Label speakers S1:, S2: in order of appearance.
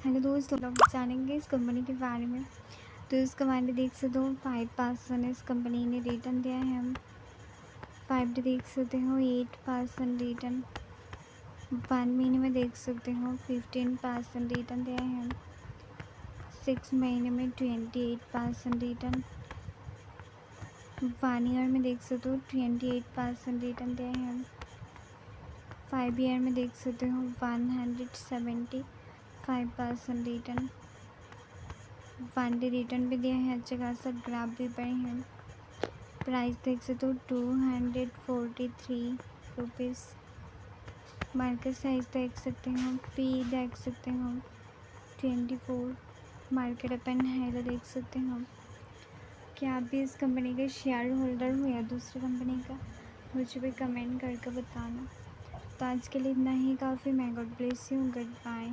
S1: Hello दोस्तों, लोग जानेंगे इस कंपनी के बारे में। तो इस कंपनी देख सकते हो 5% इस कंपनी ने रिटर्न दिया है। हम 5 देख सकते हो 8% रिटर्न। 1 महीने में देख सकते हो 15% रिटर्न दिया है। हम 6 महीने में 28% रिटर्न। 1 ईयर में देख सकते हो 28% रिटर्न दिया है। हम 5 ईयर में देख सकते हो 175% रिटर्न। 1 डे रिटर्न भी दिया है, अच्छा खासा ग्राफ भी पड़े हैं। प्राइस देख सकते हो 243 रुपीज़। मार्केट साइज देख सकते हो, पी देख सकते हो 24। मार्केट ओपन है देख सकते हो। क्या आप भी इस कंपनी के शेयर होल्डर हो या दूसरी कंपनी का, मुझे भी कमेंट करके बताना। तो आज के लिए इतना ही काफ़ी। मैं God bless you, good bye.